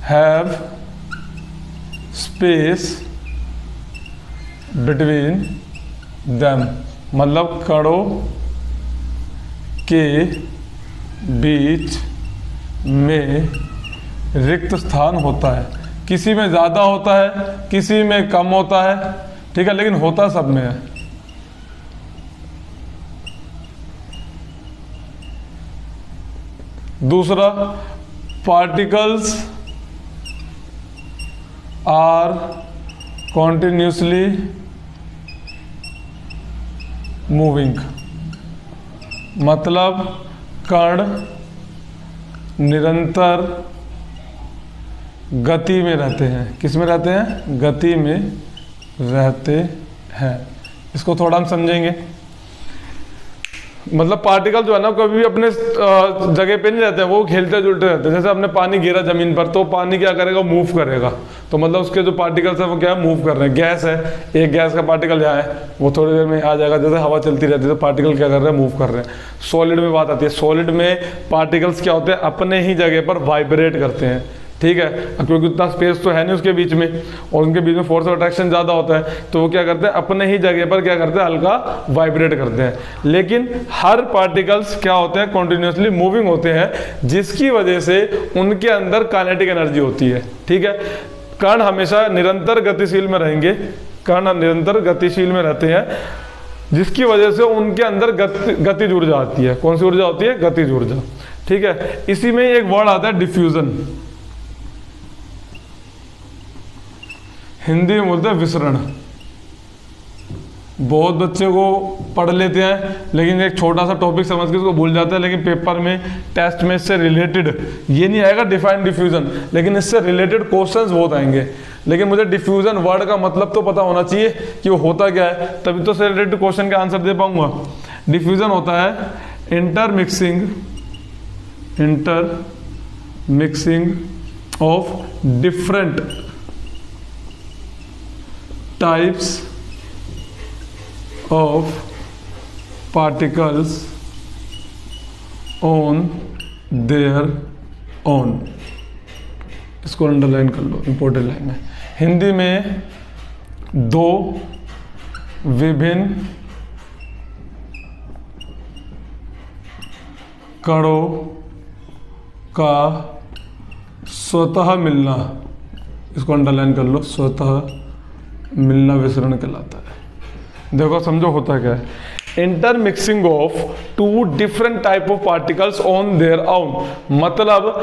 Have space between them, मतलब कणों के बीच में रिक्त स्थान होता है। किसी में ज़्यादा होता है, किसी में कम होता है, ठीक है, लेकिन होता सब में है। दूसरा, पार्टिकल्स आर कॉन्टिन्यूसली मूविंग, मतलब कण निरंतर गति में रहते हैं। किस में रहते हैं? गति में रहते हैं। इसको थोड़ा हम समझेंगे। मतलब पार्टिकल जो है ना, कभी भी अपने जगह पे नहीं रहते हैं, वो खेलते जुलते रहते हैं। जैसे आपने पानी गिरा जमीन पर, तो पानी क्या करेगा? मूव करेगा। तो मतलब उसके जो पार्टिकल्स है वो क्या है? मूव कर रहे हैं। गैस है, एक गैस का पार्टिकल यहाँ है, वो थोड़ी देर में आ जाएगा। जैसे हवा चलती रहती है तो पार्टिकल क्या कर रहे हैं? मूव कर रहे हैं। सॉलिड में बात आती है, सॉलिड में पार्टिकल्स क्या होते हैं? अपने ही जगह पर वाइब्रेट करते हैं, ठीक है, क्योंकि उतना स्पेस तो है नहीं उसके बीच में, और उनके बीच में फोर्स ऑफ अट्रैक्शन ज़्यादा होता है, तो वो क्या करते हैं? अपने ही जगह पर क्या करते हैं? हल्का वाइब्रेट करते हैं। लेकिन हर पार्टिकल्स क्या होते हैं? कॉन्टिन्यूसली मूविंग होते हैं, जिसकी वजह से उनके अंदर काइनेटिक एनर्जी होती है, ठीक है। कण हमेशा निरंतर गतिशील में रहेंगे, कण निरंतर गतिशील में रहते हैं, जिसकी वजह से उनके अंदर गतिज ऊर्जा आती है। कौन सी ऊर्जा होती है? गतिज ऊर्जा, ठीक है। इसी में एक वर्ड आता है डिफ्यूजन, हिंदी में बोलते हैं विसरण। बहुत बच्चे को पढ़ लेते हैं, लेकिन एक छोटा सा टॉपिक समझ के उसको भूल जाते हैं, लेकिन पेपर में, टेस्ट में इससे रिलेटेड ये नहीं आएगा डिफाइन डिफ्यूजन, लेकिन इससे रिलेटेड क्वेश्चंस बहुत आएंगे। लेकिन मुझे डिफ्यूजन वर्ड का मतलब तो पता होना चाहिए कि वो होता क्या है, तभी तो से रिलेटेड क्वेश्चन का आंसर दे पाऊंगा। डिफ्यूजन होता है intermixing of different types of particles on their own। इसको अंडरलाइन कर लो, इंपॉर्टेंट लाइन है। हिंदी में दो विभिन्न कणों का स्वतः मिलना, इसको अंडरलाइन कर लो, स्वतः मिलना विसरण कहलाता है। देखो समझो होता क्या है। Intermixing of two different type of particles on their own, मतलब